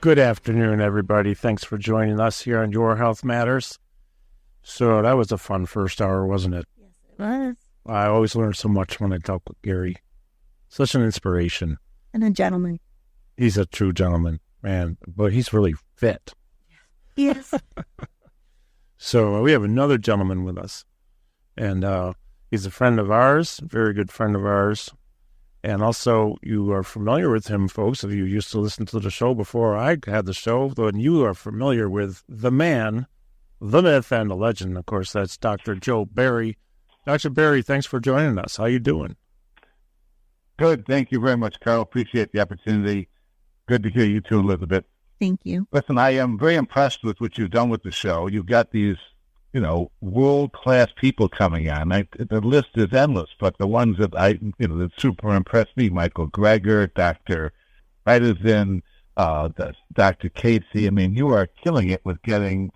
Good afternoon, everybody. Thanks for joining us here on Your Health Matters. So that was a fun first hour, wasn't it? Yes, it was. I always learn so much when I talk with Gary. Such an inspiration. And a gentleman. He's a true gentleman, man, but he's really fit. Yes. So we have another gentleman with us, and he's a friend of ours, very good friend of ours. And also, you are familiar with him, folks, if you used to listen to the show before I had the show, then you are familiar with the man, the myth, and the legend. Of course, that's Dr. Joe Barry. Dr. Barry, thanks for joining us. How you doing? Good. Thank you very much, Carl. Appreciate the opportunity. Good to hear you too, Elizabeth. Thank you. Listen, I am very impressed with what you've done with the show. You've got these, world-class people coming on. The list is endless, but the ones that that super impressed me, Michael Greger, Dr. Ryderson, Dr. Casey. I mean, you are killing it with getting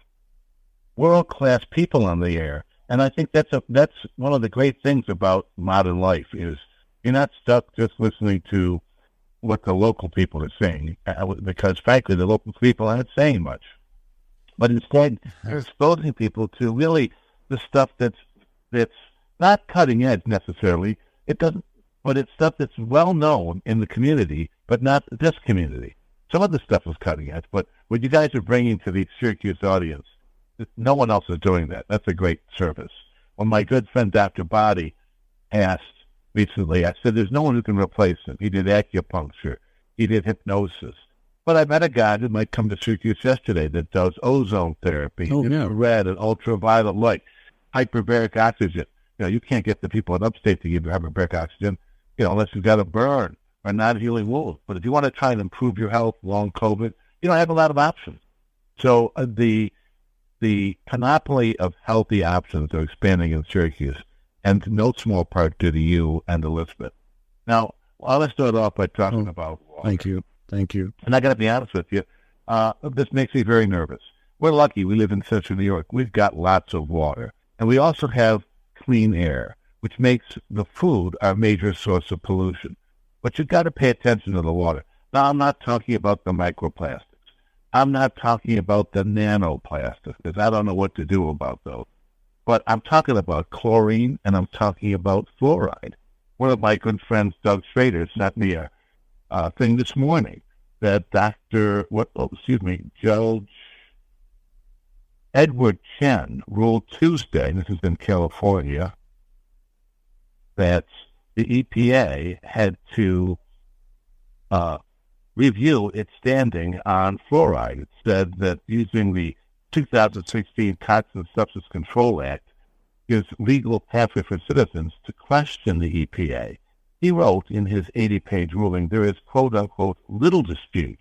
world-class people on the air. And I think that's one of the great things about modern life is you're not stuck just listening to what the local people are saying, because frankly, the local people aren't saying much. But instead, they're exposing people to really the stuff that's not cutting edge necessarily. But it's stuff that's well known in the community, but not this community. Some of the stuff is cutting edge, but what you guys are bringing to the Syracuse audience, no one else is doing that. That's a great service. When my good friend Dr. Body asked recently, I said, there's no one who can replace him. He did acupuncture. He did hypnosis. But I met a guy that might come to Syracuse yesterday that does ozone therapy, infrared and ultraviolet light, hyperbaric oxygen. You can't get the people in upstate to give you hyperbaric oxygen, unless you've got a burn or non-healing wound. But if you want to try and improve your health, long COVID, you don't have a lot of options. So the panoply of healthy options are expanding in Syracuse, and no small part due to you and Elizabeth. Now, let's start off by talking about water. Thank you. And I got to be honest with you, this makes me very nervous. We're lucky we live in central New York. We've got lots of water. And we also have clean air, which makes the food our major source of pollution. But you've got to pay attention to the water. Now, I'm not talking about the microplastics. I'm not talking about the nanoplastics, because I don't know what to do about those. But I'm talking about chlorine, and I'm talking about fluoride. One of my good friends, Doug Schrader, sent me a thing this morning that Judge Edward Chen ruled Tuesday, and this is in California, that the EPA had to review its standing on fluoride. It said that using the 2016 Toxins Substance Control Act gives legal pathway for citizens to question the EPA. He wrote in his 80-page ruling, there is, quote-unquote, little dispute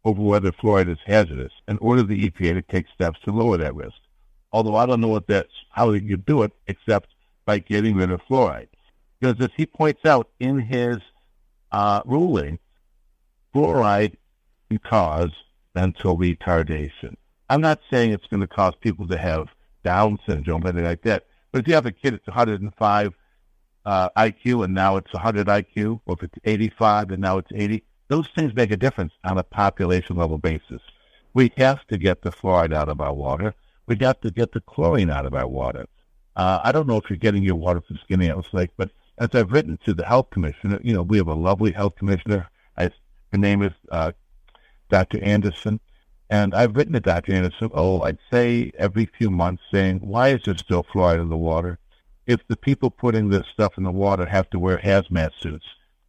over whether fluoride is hazardous and ordered the EPA to take steps to lower that risk. Although I don't know how you do it except by getting rid of fluoride. Because as he points out in his ruling, fluoride can cause mental retardation. I'm not saying it's going to cause people to have Down syndrome or anything like that. But if you have a kid that's 105 IQ and now it's 100 IQ, or if it's 85 and now it's 80, those things make a difference on a population level basis. We have to get the fluoride out of our water. We have to get the chlorine out of our water. I don't know if you're getting your water from Skinny Lake, but as I've written to the health commissioner, we have a lovely health commissioner. Her name is Dr. Anderson. And I've written to Dr. Anderson, I'd say every few months, saying, why is there still fluoride in the water? If the people putting this stuff in the water have to wear hazmat suits,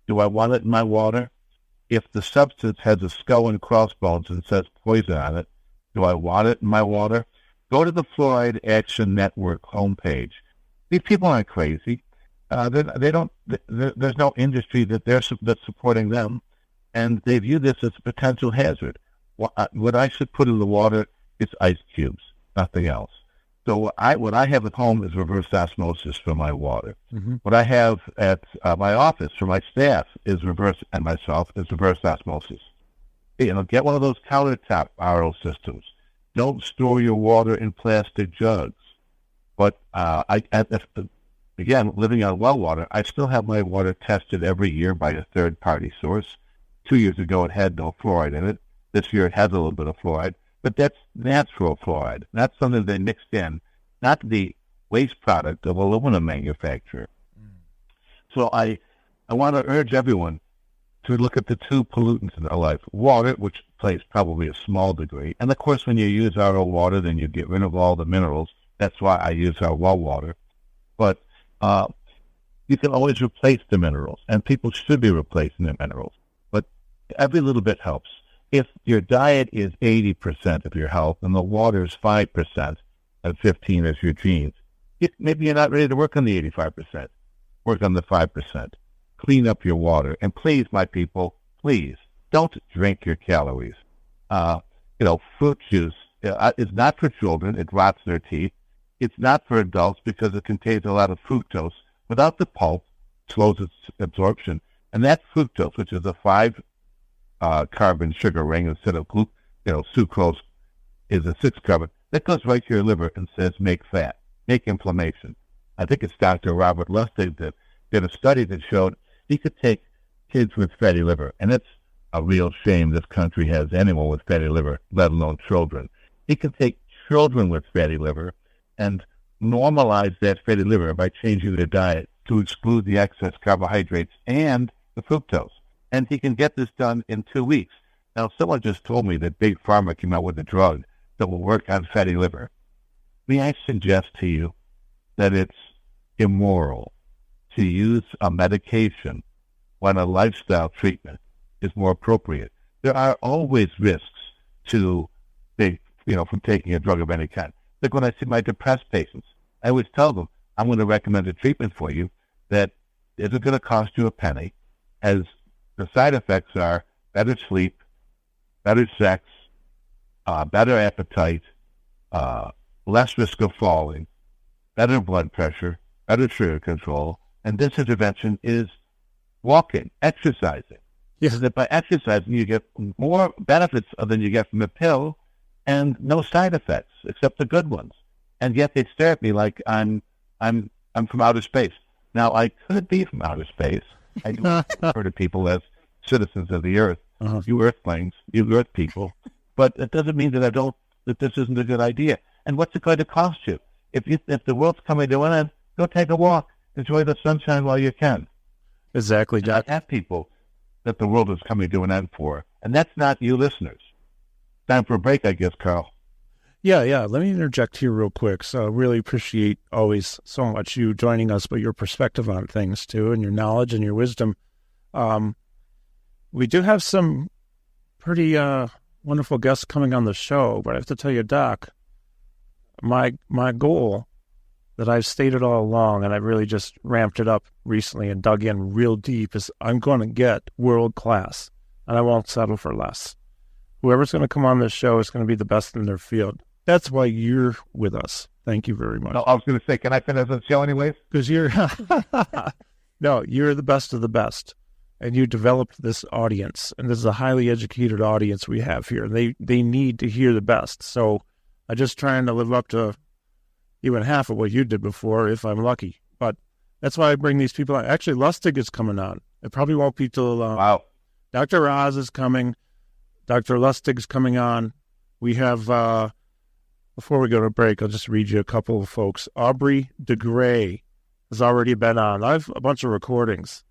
do I want it in my water? If the substance has a skull and crossbones and says poison on it, do I want it in my water? Go to the Fluoride Action Network homepage. These people aren't crazy. There's no industry that's supporting them, and they view this as a potential hazard. What I should put in the water is ice cubes, nothing else. So what I have at home is reverse osmosis for my water. Mm-hmm. What I have at my office for my staff is reverse osmosis. Get one of those countertop RO systems. Don't store your water in plastic jugs. But again, living on well water, I still have my water tested every year by a third-party source. 2 years ago, it had no fluoride in it. this year it has a little bit of fluoride, but that's natural fluoride, not something they mixed in, not the waste product of aluminum manufacturer. So I want to urge everyone to look at the two pollutants in their life. Water, which plays probably a small degree. And of course, when you use RO water, then you get rid of all the minerals. That's why I use our well water. But you can always replace the minerals, and people should be replacing the minerals. But every little bit helps. If your diet is 80% of your health and the water is 5% and 15% is your genes, maybe you're not ready to work on the 85%. Work on the 5%. Clean up your water. And please, my people, please, don't drink your calories. Fruit juice is not for children. It rots their teeth. It's not for adults because it contains a lot of fructose. Without the pulp, it slows its absorption. And that fructose, which is a 5-carbon sugar ring instead of sucrose is a 6-carbon, that goes right to your liver and says make fat, make inflammation. I think it's Dr. Robert Lustig that did a study that showed he could take kids with fatty liver, and it's a real shame this country has anyone with fatty liver, let alone children. He could take children with fatty liver and normalize that fatty liver by changing their diet to exclude the excess carbohydrates and the fructose. And he can get this done in 2 weeks. Now, someone just told me that Big Pharma came out with a drug that will work on fatty liver. May I suggest to you that it's immoral to use a medication when a lifestyle treatment is more appropriate. There are always risks to from taking a drug of any kind. Like when I see my depressed patients, I always tell them, I'm going to recommend a treatment for you that isn't going to cost you a penny, as the side effects are better sleep, better sex, better appetite, less risk of falling, better blood pressure, better sugar control, and this intervention is walking, exercising. Yes. So that by exercising, you get more benefits than you get from a pill, and no side effects except the good ones. And yet they stare at me like I'm from outer space. Now I could be from outer space. I do refer to people as citizens of the earth. You earthlings, you earth people. But it doesn't mean that that this isn't a good idea. And what's it going to cost you? If the world's coming to an end, go take a walk. Enjoy the sunshine while you can. Exactly, Doc. I have people that the world is coming to an end for. And that's not you listeners. Time for a break, I guess, Carl. Yeah. Let me interject here real quick. So I really appreciate always so much you joining us, but your perspective on things too, and your knowledge and your wisdom. We do have some pretty wonderful guests coming on the show, but I have to tell you, Doc, my goal that I've stated all along, and I really just ramped it up recently and dug in real deep, is I'm going to get world class, and I won't settle for less. Whoever's going to come on this show is going to be the best in their field. That's why you're with us. Thank you very much. No, I was going to say, can I finish the show anyways? Because you're the best of the best, and you developed this audience, and this is a highly educated audience we have here. They need to hear the best. So I'm just trying to live up to even half of what you did before, if I'm lucky. But that's why I bring these people on. Actually, Lustig is coming on. It probably won't be till wow. Dr. Oz is coming. Dr. Lustig's coming on. We have, before we go to break, I'll just read you a couple of folks. Aubrey DeGray has already been on. I have a bunch of recordings.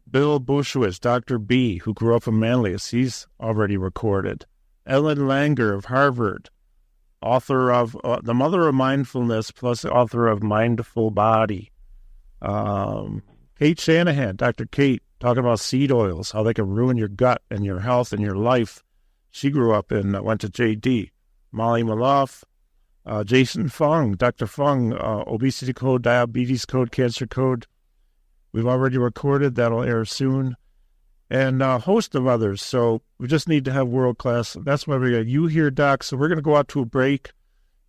Bill Bushwitz, Dr. B, who grew up in Manlius, he's already recorded. Ellen Langer of Harvard, author of The Mother of Mindfulness, plus author of Mindful Body. Kate Shanahan, Dr. Kate, talking about seed oils, how they can ruin your gut and your health and your life. She grew up went to JD. Molly Maloff, Jason Fung, Dr. Fung, obesity code, diabetes code, cancer code. We've already recorded. That'll air soon. And a host of others. So we just need to have world-class. That's why we got you here, Doc. So we're going to go out to a break.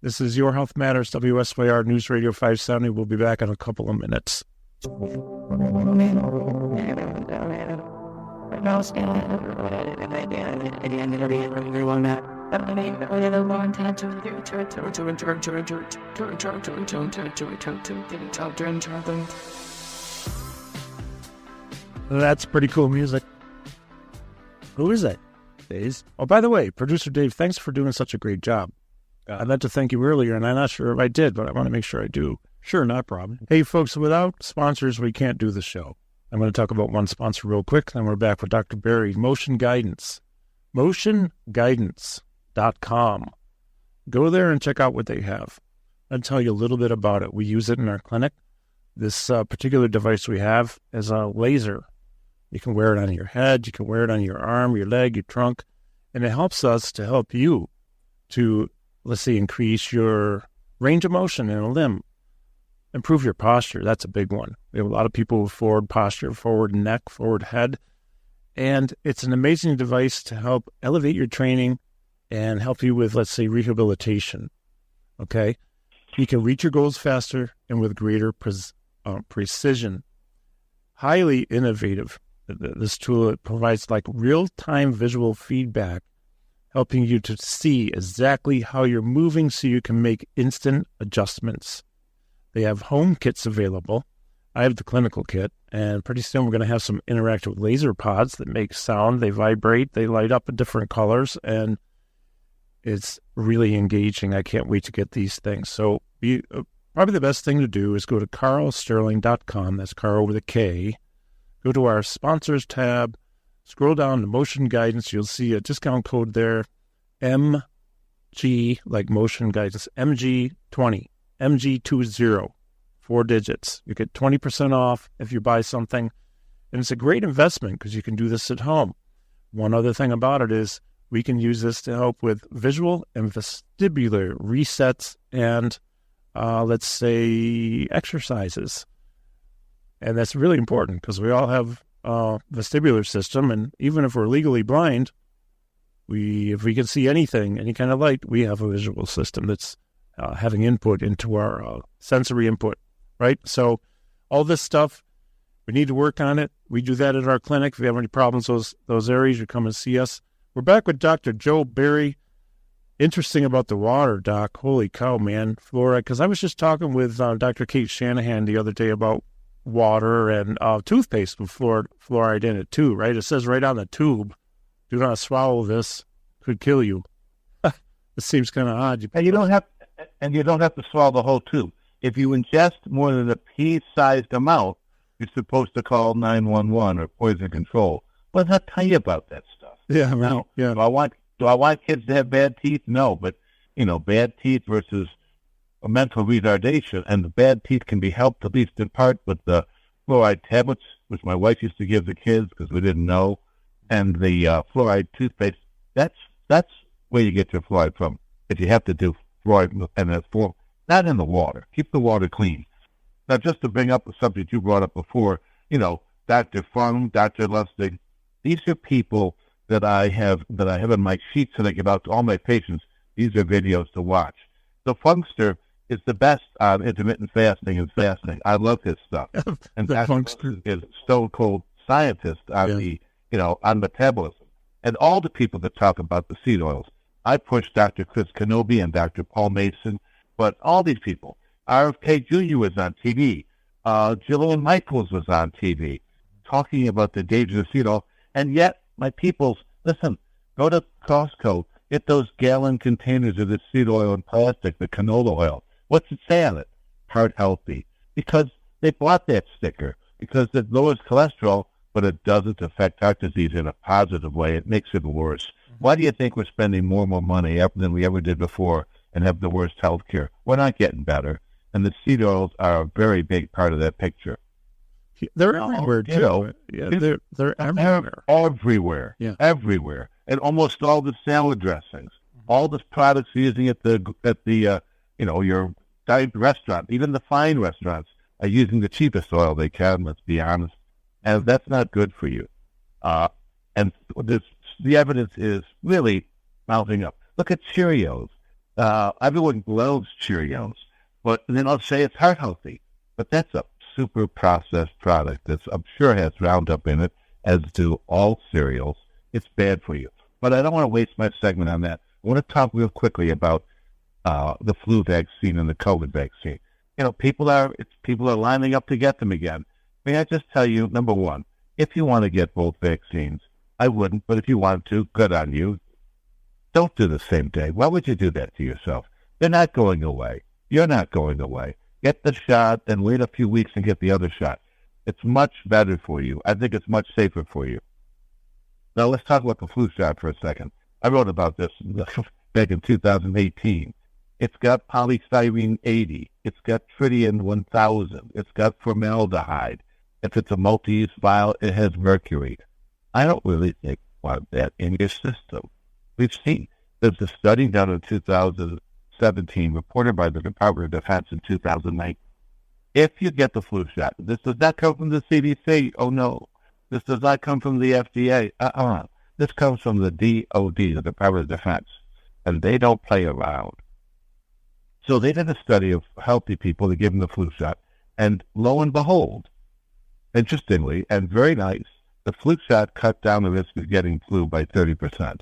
This is Your Health Matters, WSYR News Radio 570. We'll be back in a couple of minutes. That's pretty cool music. Who is it? days. Oh, by the way, Producer Dave, thanks for doing such a great job. I meant to thank you earlier, and I'm not sure if I did, but I want to make sure I do. Sure, not a problem. Hey, folks, without sponsors, we can't do the show. I'm going to talk about one sponsor real quick, then we're back with Dr. Barry. Motion Guidance. MotionGuidance.com. Go there and check out what they have. I'll tell you a little bit about it. We use it in our clinic. This particular device we have is a laser. You can wear it on your head, you can wear it on your arm, your leg, your trunk, and it helps us to help you to, let's say, increase your range of motion in a limb. Improve your posture. That's a big one. We have a lot of people with forward posture, forward neck, forward head. And it's an amazing device to help elevate your training and help you with, let's say, rehabilitation. Okay? You can reach your goals faster and with greater precision. Highly innovative. This tool, it provides like real-time visual feedback, helping you to see exactly how you're moving so you can make instant adjustments. They have home kits available. I have the clinical kit, and pretty soon we're going to have some interactive laser pods that make sound. They vibrate, they light up in different colors, and it's really engaging. I can't wait to get these things. So probably the best thing to do is go to carlsterling.com. That's Carl with a K. Go to our sponsors tab, scroll down to Motion Guidance. You'll see a discount code there, MG, like Motion Guidance, MG20. MG20, 4 digits. You get 20% off if you buy something. And it's a great investment because you can do this at home. One other thing about it is we can use this to help with visual and vestibular resets and, let's say, exercises. And that's really important because we all have a vestibular system. And even if we're legally blind, if we can see anything, any kind of light, we have a visual system that's having input into our sensory input, right? So all this stuff, we need to work on it. We do that at our clinic. If you have any problems those areas, you come and see us. We're back with Dr. Joe Barry. Interesting about the water, Doc. Holy cow, man. Fluoride. Because I was just talking with Dr. Kate Shanahan the other day about water and toothpaste with fluoride in it too, right? It says right on the tube, do not swallow this. Could kill you. It seems kind of odd. And you don't have to swallow the whole tube. If you ingest more than a pea-sized amount, you're supposed to call 911 or poison control. But I'll tell you about that stuff. Yeah, right. Now, Yeah. Do I want kids to have bad teeth? No, but bad teeth versus a mental retardation, and the bad teeth can be helped at least in part with the fluoride tablets, which my wife used to give the kids because we didn't know, and the fluoride toothpaste. That's where you get your fluoride from. If you have to do fluoride and it's not in the water. Keep the water clean. Now, just to bring up the subject you brought up before, Dr. Fung, Dr. Lustig, these are people that I have in my sheets that I give out to all my patients. These are videos to watch. The Funkster is the best on intermittent fasting and fasting. I love his stuff. And The Dr. Funkster. Lustig is a stone cold scientist on on metabolism. And all the people that talk about the seed oils. I push Dr. Chris Kenobi and Dr. Paul Mason, but all these people. RFK Jr. was on TV. Jillian Michaels was on TV talking about the dangers of seed oil. And yet, my peoples, listen, go to Costco, get those gallon containers of the seed oil and plastic, the canola oil. What's it say on it? Heart healthy. Because they bought that sticker. Because it lowers cholesterol, but it doesn't affect heart disease in a positive way. It makes it worse. Why do you think we're spending more and more money than we ever did before and have the worst health care? We're not getting better. And the seed oils are a very big part of that picture. They're everywhere, too. Yeah, they're everywhere. Everywhere. Yeah. Everywhere. And almost all the salad dressings, all the products you're using at your dive restaurant, even the fine restaurants are using the cheapest oil they can, let's be honest. And that's not good for you. And the evidence is really mounting up. Look at Cheerios. Everyone loves Cheerios, but then I'll say it's heart healthy. But that's a super processed product that I'm sure has Roundup in it, as do all cereals. It's bad for you. But I don't want to waste my segment on that. I want to talk real quickly about the flu vaccine and the COVID vaccine. People are lining up to get them again. May I just tell you, number one, if you want to get both vaccines, I wouldn't, but if you want to, good on you. Don't do the same day. Why would you do that to yourself? They're not going away. You're not going away. Get the shot, then wait a few weeks and get the other shot. It's much better for you. I think it's much safer for you. Now, let's talk about the flu shot for a second. I wrote about this back in 2018. It's got polystyrene 80. It's got tritium 1000. It's got formaldehyde. If it's a multi-use vial, it has mercury. I don't really think you want that in your system. We've seen there's a study done in 2017 reported by the Department of Defense in 2009. If you get the flu shot, this does not come from the CDC. Oh, no. This does not come from the FDA. This comes from the DOD, the Department of Defense, and they don't play around. So they did a study of healthy people to give them the flu shot, and lo and behold, interestingly, and very nice, the flu shot cut down the risk of getting flu by 30%.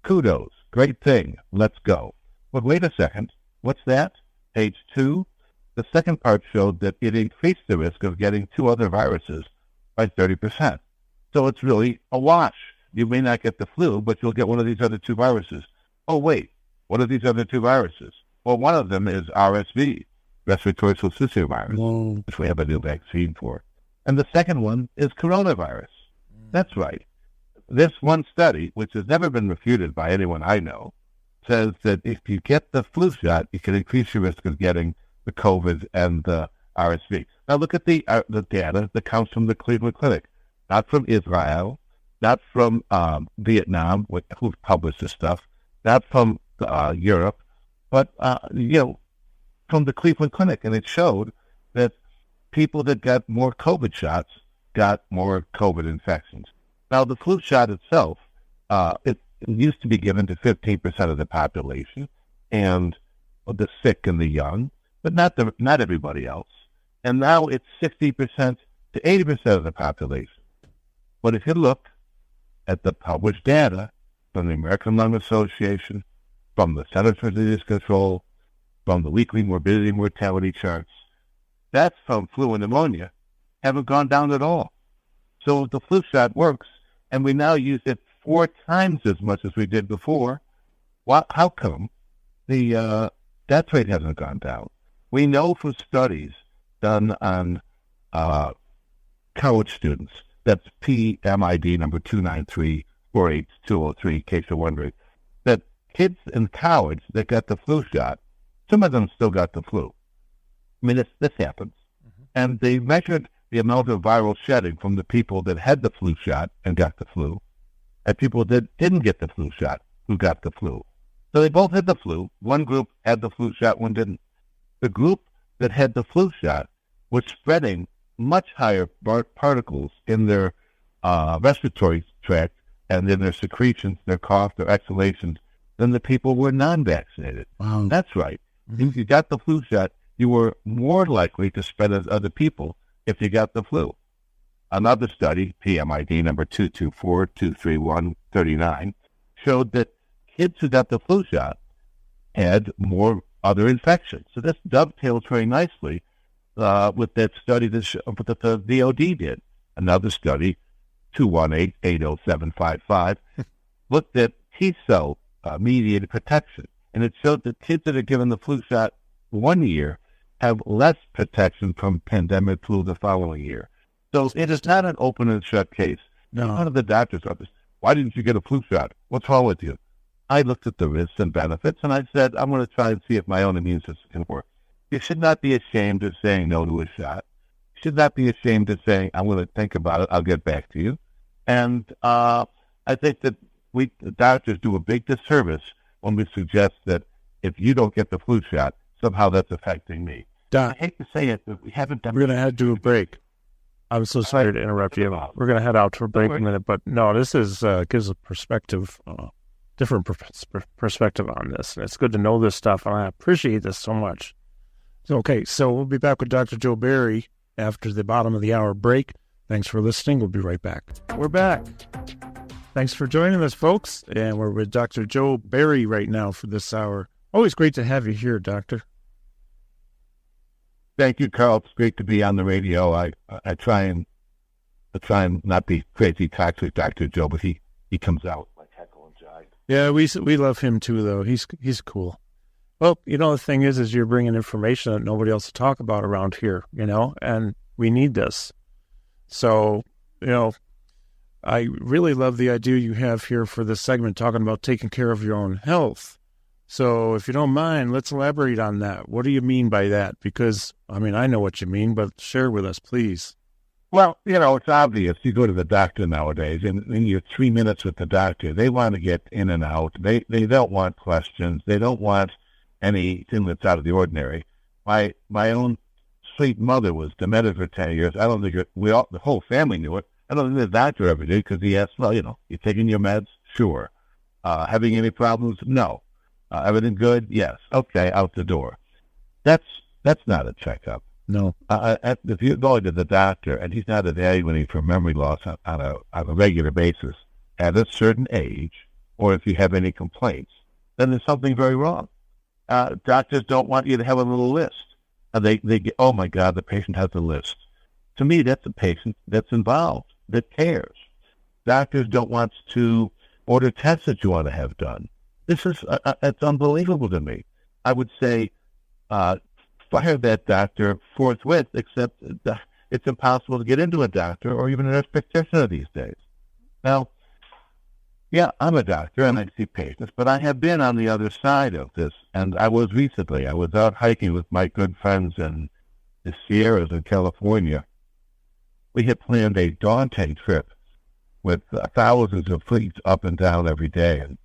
Kudos. Great thing. Let's go. But wait a second. What's that? Page 2. The second part showed that it increased the risk of getting 2 other viruses by 30%. So it's really a wash. You may not get the flu, but you'll get one of these other 2 viruses. Oh, wait. What are these other 2 viruses? Well, one of them is RSV, respiratory syncytial virus, which we have a new vaccine for. And the second one is coronavirus. That's right. This one study, which has never been refuted by anyone I know, says that if you get the flu shot, you can increase your risk of getting the COVID and the RSV. Now look at the data that comes from the Cleveland Clinic, not from Israel, not from Vietnam, who published this stuff, not from Europe, but from the Cleveland Clinic, and it showed that people that got more COVID shots got more COVID infections. Now, the flu shot itself, it used to be given to 15% of the population, and the sick and the young, but not everybody else. And now it's 60% to 80% of the population. But if you look at the published data from the American Lung Association, from the Centers for Disease Control, from the weekly morbidity and mortality charts, that's from flu and pneumonia, haven't gone down at all. So the flu shot works, and we now use it 4 times as much as we did before. How come the death rate hasn't gone down? We know from studies done on college students, that's PMID number 293-48203, in case you're wondering, that kids in college that got the flu shot, some of them still got the flu. I mean, this happens. Mm-hmm. And they measured the amount of viral shedding from the people that had the flu shot and got the flu, and people that didn't get the flu shot who got the flu. So they both had the flu. One group had the flu shot, one didn't. The group that had the flu shot was spreading much higher particles in their respiratory tract and in their secretions, their cough, their exhalations, than the people who were non-vaccinated. Wow. That's right. Mm-hmm. If you got the flu shot, you were more likely to spread as other people if you got the flu. Another study, PMID number 224-231-39, showed that kids who got the flu shot had more other infections. So this dovetails very nicely with that study that the DOD did. Another study, 218-80755, looked at T-cell mediated protection, and it showed that kids that are given the flu shot 1 year have less protection from pandemic flu the following year. So it is not an open and shut case. No. One of the doctor's office, why didn't you get a flu shot? What's wrong with you? I looked at the risks and benefits, and I said, I'm going to try and see if my own immune system can work. You should not be ashamed of saying no to a shot. You should not be ashamed of saying, I'm going to think about it, I'll get back to you. And I think that the doctors do a big disservice when we suggest that if you don't get the flu shot, somehow that's affecting me. Doc, I hate to say it, but we haven't done. We're going to head to a break. I'm so sorry to interrupt you. We're going to head out to a break in a minute, but no, this is gives a perspective, different perspective on this, and it's good to know this stuff, and I appreciate this so much. Okay, so we'll be back with Dr. Joe Barry after the bottom of the hour break. Thanks for listening. We'll be right back. We're back. Thanks for joining us, folks, and we're with Dr. Joe Barry right now for this hour. Always great to have you here, Doctor. Thank you, Carl. It's great to be on the radio. I try and not be crazy toxic, Dr. Joe, but he he comes out like heckle and jive. Yeah, we love him too, though. He's cool. Well, the thing is you're bringing information that nobody else will talk about around here, and we need this. So, I really love the idea you have here for this segment, talking about taking care of your own health. So if you don't mind, let's elaborate on that. What do you mean by that? Because, I know what you mean, but share with us, please. Well, it's obvious. You go to the doctor nowadays, and in your 3 minutes with the doctor, they want to get in and out. They don't want questions. They don't want anything that's out of the ordinary. My own sweet mother was demented for 10 years. I don't think the whole family knew it. I don't think the doctor ever did, because he asked, well, you taking your meds? Sure. Having any problems? No. Everything good? Yes. Okay, out the door. That's not a checkup. No. If you're going to the doctor and he's not evaluating for memory loss on a regular basis at a certain age, or if you have any complaints, then there's something very wrong. Doctors don't want you to have a little list. And they get, oh my God, the patient has a list. To me, that's a patient that's involved, that cares. Doctors don't want to order tests that you want to have done. This is, it's unbelievable to me. I would say, fire that doctor forthwith, except it's impossible to get into a doctor or even a nurse practitioner these days. Now, yeah, I'm a doctor and I see patients, but I have been on the other side of this. And I was out hiking with my good friends in the Sierras in California. We had planned a daunting trip with thousands of fleets up and down every day and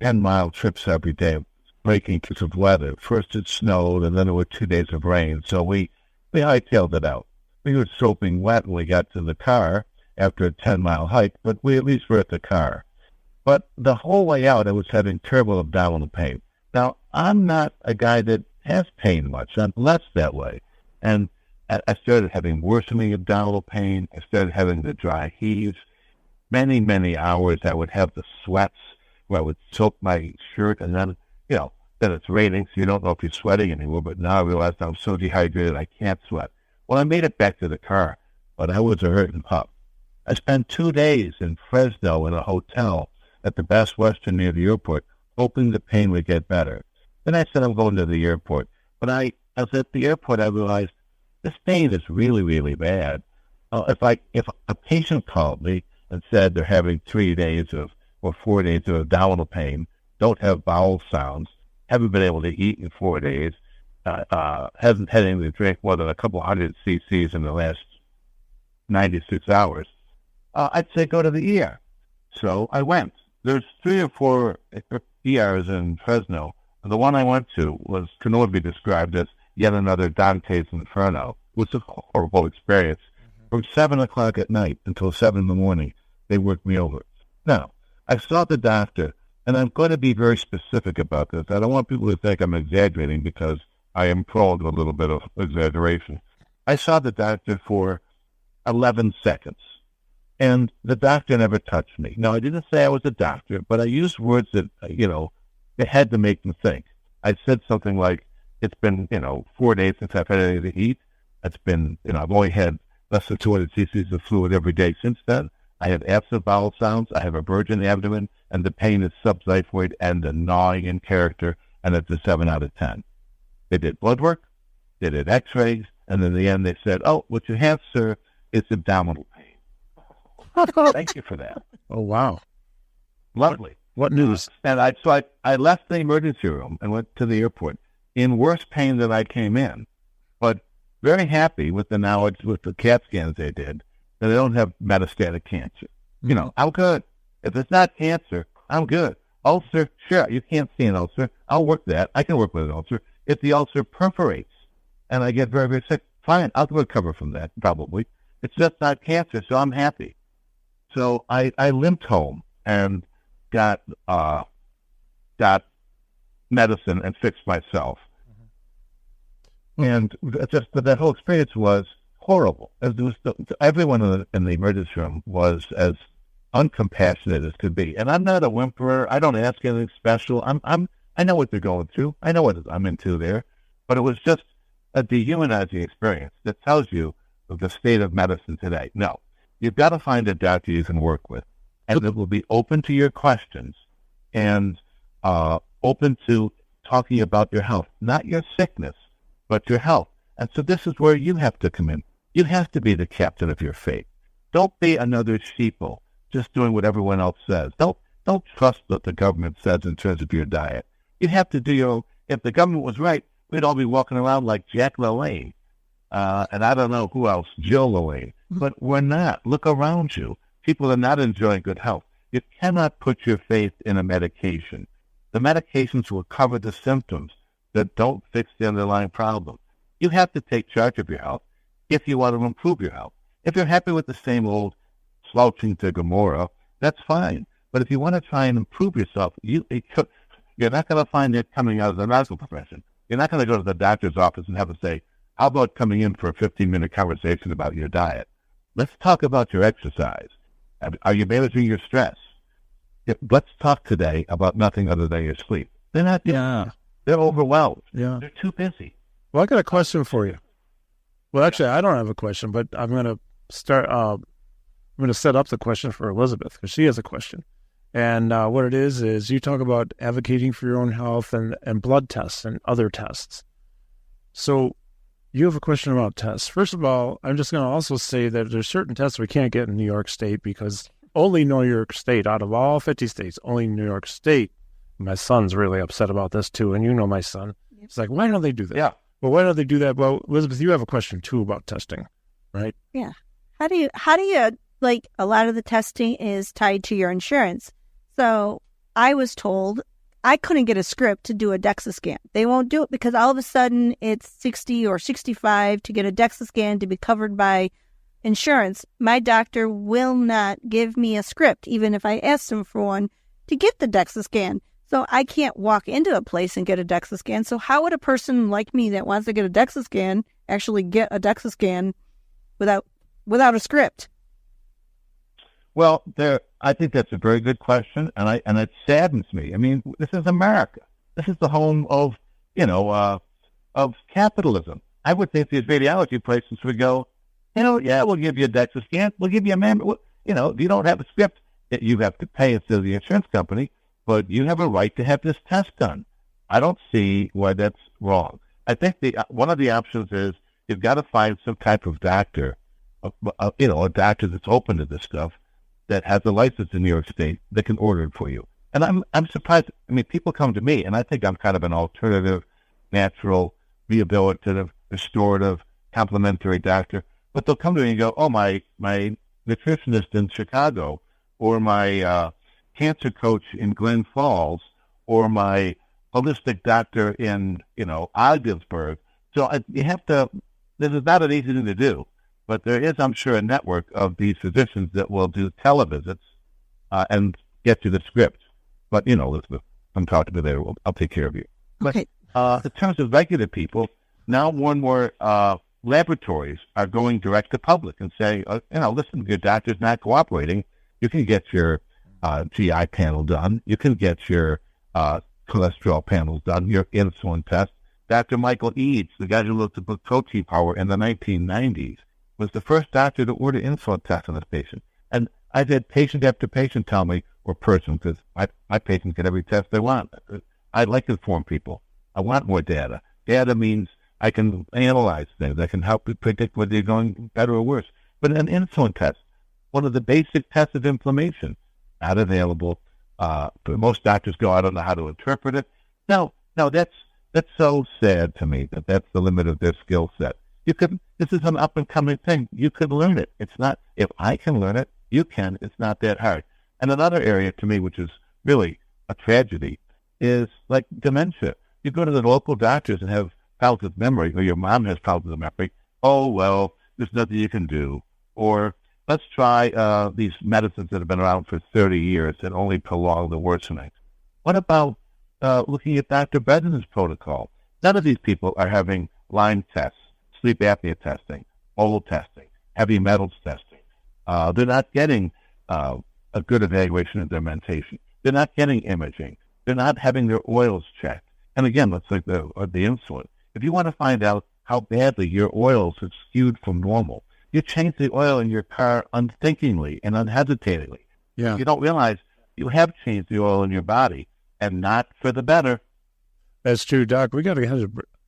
10-mile trips every day, breaking because of weather. First it snowed, and then there were 2 days of rain. So we hightailed it out. We were soaking wet when we got to the car after a 10-mile hike, but we at least were at the car. But the whole way out, I was having terrible abdominal pain. Now, I'm not a guy that has pain much. I'm less that way. And I started having worsening abdominal pain. I started having the dry heaves. Many, many hours I would have the sweats where I would soak my shirt, and then, then it's raining, so you don't know if you're sweating anymore. But now I realize I'm so dehydrated I can't sweat. Well, I made it back to the car, but I was a hurting pup. I spent 2 days in Fresno in a hotel at the Best Western near the airport, hoping the pain would get better. Then I said I'm going to the airport. But I was at the airport, I realized this pain is really, really bad. If a patient called me and said they're having 3 days or 4 days of abdominal pain, don't have bowel sounds, haven't been able to eat in 4 days, hasn't had anything to drink more than a couple hundred cc's in the last 96 hours, I'd say go to the ER. So I went. There's 3 or 4 ERs in Fresno. The one I went to can only be described as yet another Dante's Inferno. It was a horrible experience. From 7 o'clock at night until 7 in the morning, they worked me over. Now, I saw the doctor, and I'm going to be very specific about this. I don't want people to think I'm exaggerating, because I am prone to a little bit of exaggeration. I saw the doctor for 11 seconds, and the doctor never touched me. Now, I didn't say I was a doctor, but I used words that, they had to make them think. I said something like, it's been, 4 days since I've had anything to eat. It's been, I've only had less than 200 cc's of fluid every day since then. I have absent bowel sounds. I have a virgin abdomen, and the pain is subxiphoid and a gnawing in character, and it's a 7 out of 10. They did blood work, they did x-rays, and in the end they said, oh, what you have, sir, is abdominal pain. Thank you for that. Oh, wow. Lovely. What news? And I left the emergency room and went to the airport in worse pain than I came in, but very happy with the knowledge with the CAT scans they did that I don't have metastatic cancer. I'm good. If it's not cancer, I'm good. Ulcer, sure, you can't see an ulcer. I'll work that. I can work with an ulcer. If the ulcer perforates and I get very, very sick, fine, I'll recover from that, probably. It's just not cancer, so I'm happy. So I limped home and got medicine and fixed myself. And that whole experience was horrible. Everyone in the emergency room was as uncompassionate as could be. And I'm not a whimperer. I don't ask anything special. I know what they're going through. I know what I'm into there. But it was just a dehumanizing experience that tells you of the state of medicine today. No, you've got to find a doctor you can work with. and it will be open to your questions and open to talking about your health, not your sickness, but your health. And so this is where you have to come in. You have to be the captain of your fate. Don't be another sheeple just doing what everyone else says. Don't trust what the government says in terms of your diet. You have to do your own. If the government was right, we'd all be walking around like Jack LaLanne. And I don't know who else, Jill LaLanne. But we're not. Look around you. People are not enjoying good health. You cannot put your faith in a medication. The medications will cover the symptoms that don't fix the underlying problem. You have to take charge of your health if you want to improve your health. If you're happy with the same old slouching to Gomorrah, that's fine. But if you want to try and improve yourself, you're not going to find it coming out of the medical profession. You're not going to go to the doctor's office and have to say, how about coming in for a 15-minute conversation about your diet? Let's talk about your exercise. Are you managing your stress? Let's talk today about nothing other than your sleep. They're not doing that. They're overwhelmed. Yeah. They're too busy. Well, I got a question for you. Well, actually, I don't have a question, but I'm going to start. I'm going to set up the question for Elizabeth because she has a question. And what it is you talk about advocating for your own health and blood tests and other tests. So you have a question about tests. First of all, I'm just going to also say that there's certain tests we can't get in New York State because only New York State, out of all 50 states, only New York State. My son's really upset about this too, and you know my son. He's like, why don't they do that? Yeah. Well, why don't they do that? Well, Elizabeth, you have a question too about testing, right? Yeah. How do you, like, a lot of the testing is tied to your insurance. So I was told I couldn't get a script to do a DEXA scan. They won't do it because all of a sudden it's 60 or 65 to get a DEXA scan to be covered by insurance. My doctor will not give me a script, even if I asked him for one, to get the DEXA scan. So I can't walk into a place and get a DEXA scan. So how would a person like me that wants to get a DEXA scan actually get a DEXA scan without a script? Well, I think that's a very good question, and it saddens me. I mean, this is America. This is the home of capitalism. I would think these radiology places would go, we'll give you a DEXA scan, we'll give you a mammogram. If you don't have a script, you have to pay instead of the insurance company, but you have a right to have this test done. I don't see why that's wrong. I think one of the options is you've got to find some type of doctor, a doctor that's open to this stuff, that has a license in New York State that can order it for you. And I'm surprised. I mean, people come to me, and I think I'm kind of an alternative, natural, rehabilitative, restorative, complementary doctor. But they'll come to me and go, oh, my nutritionist in Chicago, or my cancer coach in Glen Falls, or my holistic doctor in, Ogdensburg. So you have to, this is not an easy thing to do. But there is, I'm sure, a network of these physicians that will do televisits and get you the script. But, Elizabeth, come talk to me later. I'll take care of you. Okay. But in terms of regular people, now more and more laboratories are going direct to public and saying, listen, your doctor's not cooperating. You can get your GI panel done. You can get your cholesterol panels done, your insulin test. Dr. Michael Eads, the guy who looked at protein power in the 1990s, was the first doctor to order insulin tests on this patient. And I've had patient after patient tell me, or person, because my patients get every test they want. I like to inform people. I want more data. Data means I can analyze things. I can help you predict whether you're going better or worse. But an insulin test, one of the basic tests of inflammation, not available. But most doctors go, I don't know how to interpret it. No, that's so sad to me that that's the limit of their skill set. This is an up-and-coming thing. You can learn it. It's not, if I can learn it, you can. It's not that hard. And another area to me, which is really a tragedy, is like dementia. You go to the local doctors and have problems with memory, or your mom has problems with memory. Oh, well, there's nothing you can do. Or let's try these medicines that have been around for 30 years and only prolong the worsening. What about looking at Dr. Beden's protocol? None of these people are having Lyme tests, sleep apnea testing, oral testing, heavy metals testing. They're not getting a good evaluation of their mentation. They're not getting imaging. They're not having their oils checked. And again, let's like the insulin. If you want to find out how badly your oils are skewed from normal, you change the oil in your car unthinkingly and unhesitatingly. Yeah. You don't realize you have changed the oil in your body, and not for the better. That's true, Doc. We got to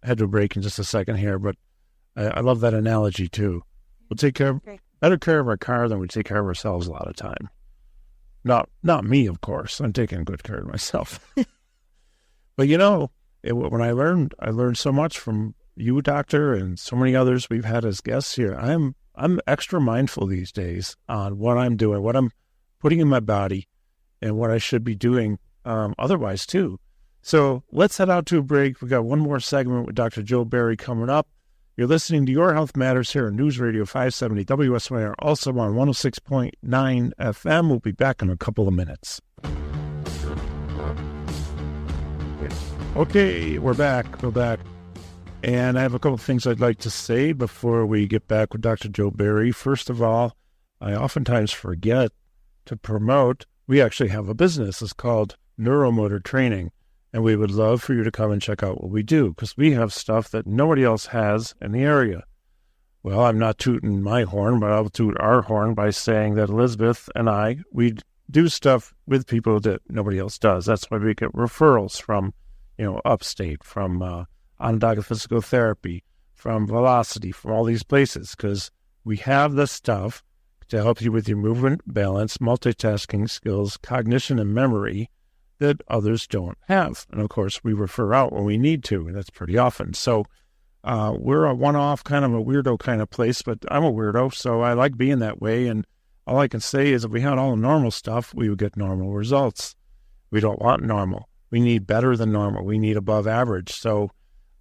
head to a break in just a second here, but I love that analogy too. We'll take better care of our car than we take care of ourselves a lot of time. Not me, of course. I'm taking good care of myself. But when I learned so much from you, Doctor, and so many others we've had as guests here. I'm extra mindful these days on what I'm doing, what I'm putting in my body, and what I should be doing otherwise too. So let's head out to a break. We got one more segment with Dr. Joe Barry coming up. You're listening to Your Health Matters here on News Radio 570 WSYR, also on 106.9 FM. We'll be back in a couple of minutes. Okay, we're back. And I have a couple of things I'd like to say before we get back with Dr. Joe Barry. First of all, I oftentimes forget to promote. We actually have a business. It's called Neuromotor Training. And we would love for you to come and check out what we do, because we have stuff that nobody else has in the area. Well, I'm not tooting my horn, but I'll toot our horn by saying that Elizabeth and we do stuff with people that nobody else does. That's why we get referrals from, upstate, from Onondaga Physical Therapy, from Velocity, from all these places, because we have the stuff to help you with your movement, balance, multitasking skills, cognition, and memory that others don't have. And of course, we refer out when we need to, and that's pretty often. So we're a one-off, kind of a weirdo kind of place, but I'm a weirdo, so I like being that way. And all I can say is if we had all the normal stuff, we would get normal results. We don't want normal. We need better than normal. We need above average. So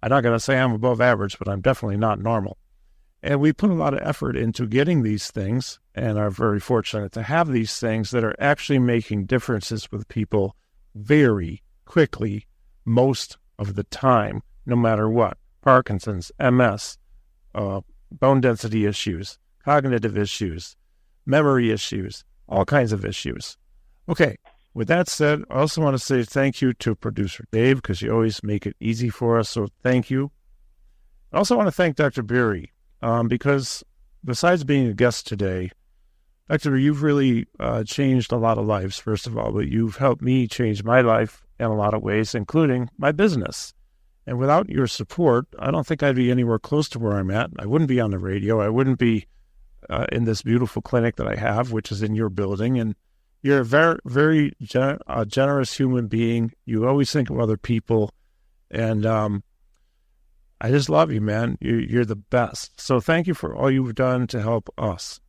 I'm not going to say I'm above average, but I'm definitely not normal. And we put a lot of effort into getting these things and are very fortunate to have these things that are actually making differences with people very quickly, most of the time, no matter what. Parkinson's, MS, bone density issues, cognitive issues, memory issues, all kinds of issues. Okay, with that said, I also want to say thank you to producer Dave, because you always make it easy for us, so thank you. I also want to thank Dr. Barry, because besides being a guest today, Doctor, you've really changed a lot of lives, first of all, but you've helped me change my life in a lot of ways, including my business. And without your support, I don't think I'd be anywhere close to where I'm at. I wouldn't be on the radio. I wouldn't be in this beautiful clinic that I have, which is in your building. And you're a very, very generous human being. You always think of other people. And I just love you, man. You're the best. So thank you for all you've done to help us.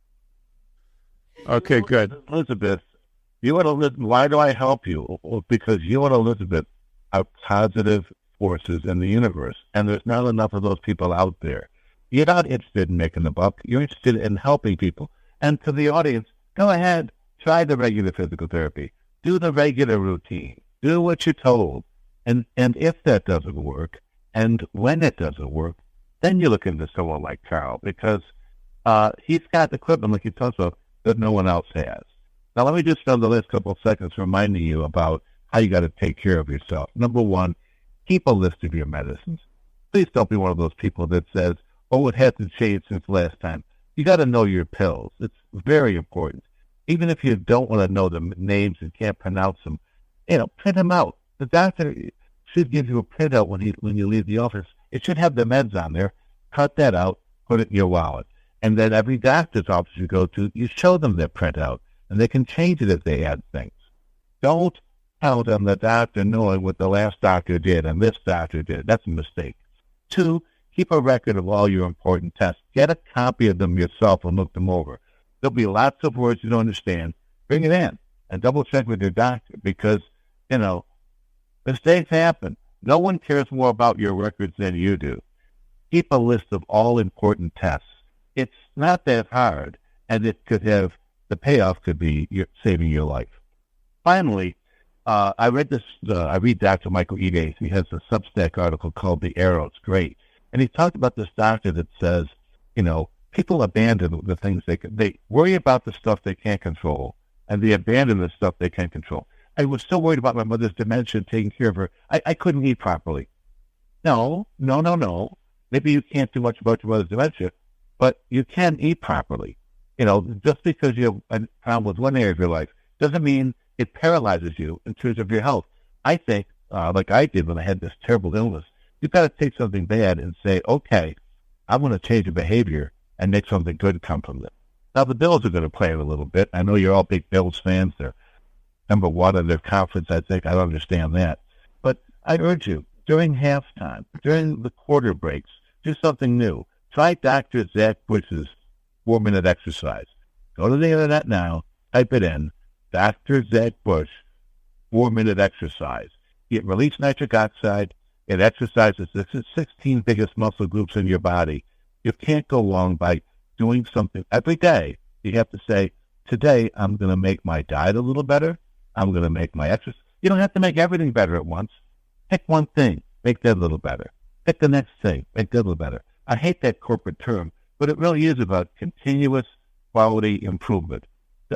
Okay, good. Elizabeth, you and Elizabeth, why do I help you? Well, because you and Elizabeth are positive forces in the universe, and there's not enough of those people out there. You're not interested in making a buck. You're interested in helping people. And to the audience, go ahead, try the regular physical therapy. Do the regular routine. Do what you're told. And if that doesn't work, and when it doesn't work, then you look into someone like Carl, because he's got equipment, like you talked about, that no one else has. Now, let me just spend the last couple of seconds reminding you about how you got to take care of yourself. Number one, keep a list of your medicines. Please don't be one of those people that says, oh, it hasn't changed since last time. You got to know your pills. It's very important. Even if you don't want to know the names and can't pronounce them, print them out. The doctor should give you a printout when you leave the office. It should have the meds on there. Cut that out, put it in your wallet. And then every doctor's office you go to, you show them their printout, and they can change it if they add things. Don't count on the doctor knowing what the last doctor did and this doctor did. That's a mistake. 2, keep a record of all your important tests. Get a copy of them yourself and look them over. There'll be lots of words you don't understand. Bring it in and double check with your doctor, because, mistakes happen. No one cares more about your records than you do. Keep a list of all important tests. It's not that hard, and the payoff could be saving your life. Finally, I read Dr. Michael Eads. He has a Substack article called The Arrow. It's great. And he talked about this doctor that says, people abandon the things they worry about the stuff they can't control, and they abandon the stuff they can control. I was so worried about my mother's dementia, taking care of her. I couldn't eat properly. No. Maybe you can't do much about your mother's dementia, but you can eat properly. Just because you have a problem with one area of your life, Doesn't mean it paralyzes you in terms of your health. I think, like I did when I had this terrible illness, you've got to take something bad and say, okay, I'm going to change a behavior and make something good come from it. Now, the Bills are going to play it a little bit. I know you're all big Bills fans. They're number one in their conference, I think. I don't understand that. But I urge you, during halftime, during the quarter breaks, do something new. Try Dr. Zach Bush's 4-minute exercise. Go to the internet now, type it in, Dr. Zach Bush, 4-minute exercise. It releases nitric oxide. It exercises the 16 biggest muscle groups in your body. You can't go wrong by doing something every day. You have to say, today I'm going to make my diet a little better. I'm going to make my exercise. You don't have to make everything better at once. Pick one thing, make that a little better. Pick the next thing, make that a little better. I hate that corporate term, but it really is about continuous quality improvement.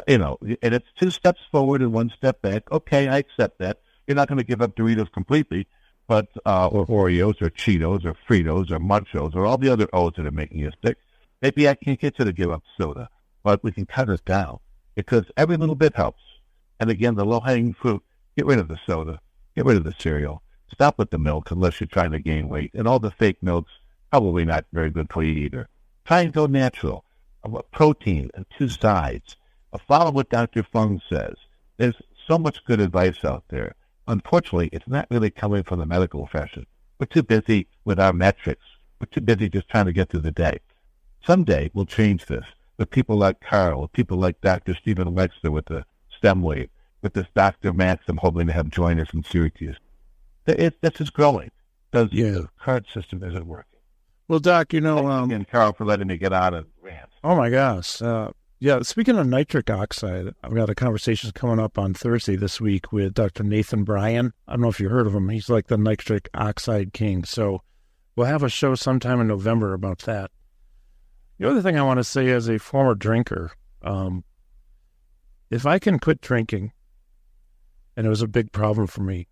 And it's 2 steps forward and 1 step back. Okay, I accept that. You're not going to give up Doritos completely, but or Oreos or Cheetos or Fritos or Munchos or all the other O's that are making you sick. Maybe I can't get you to give up soda, but we can cut it down because every little bit helps. And again, the low-hanging fruit, get rid of the soda, get rid of the cereal, stop with the milk unless you're trying to gain weight. And all the fake milks, probably not very good for you either. Try and go natural. Protein and 2 sides. Follow what Dr. Fung says. There's so much good advice out there. Unfortunately, it's not really coming from the medical profession. We're too busy with our metrics. We're too busy just trying to get through the day. Someday we'll change this with people like Carl, with people like Dr. Stephen Wexler with the STEM wave, with this Dr. Max I'm hoping to have join us from Syracuse. This is growing because the current system isn't working. Well, Doc, and Carl for letting me get out and rant. Oh my gosh. Speaking of nitric oxide, I've got a conversation coming up on Thursday this week with Dr. Nathan Bryan. I don't know if you heard of him. He's like the nitric oxide king. So we'll have a show sometime in November about that. The other thing I want to say as a former drinker, if I can quit drinking, and it was a big problem for me,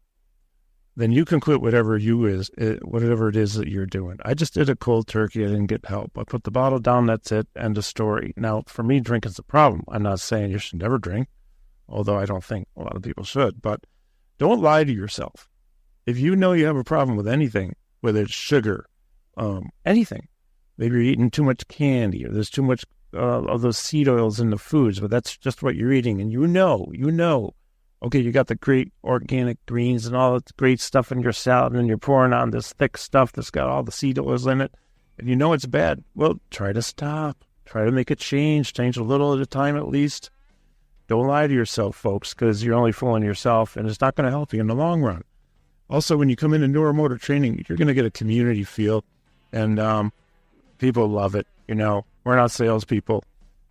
then you can quit whatever it is that you're doing. I just did a cold turkey. I didn't get help. I put the bottle down. That's it. End of story. Now, for me, drinking's the problem. I'm not saying you should never drink, although I don't think a lot of people should. But don't lie to yourself. If you know you have a problem with anything, whether it's sugar, anything, maybe you're eating too much candy or there's too much of those seed oils in the foods, but that's just what you're eating. And you know, okay, you got the great organic greens and all the great stuff in your salad, and you're pouring on this thick stuff that's got all the seed oils in it, and you know it's bad. Well, try to stop. Try to make a change a little at a time at least. Don't lie to yourself, folks, because you're only fooling yourself, and it's not going to help you in the long run. Also, when you come into neuromotor training, you're going to get a community feel, and people love it. We're not salespeople.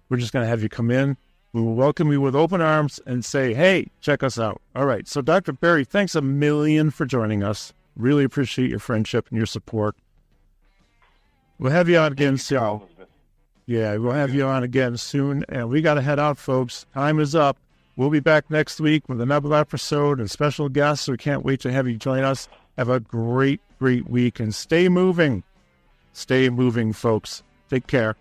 We're just going to have you come in. We will welcome you with open arms and say, hey, check us out. All right. So, Dr. Berry, thanks a million for joining us. Really appreciate your friendship and your support. We'll have you on again soon. Yeah, we'll have you on again soon. And we got to head out, folks. Time is up. We'll be back next week with another episode and special guests. We can't wait to have you join us. Have a great, great week and stay moving. Stay moving, folks. Take care.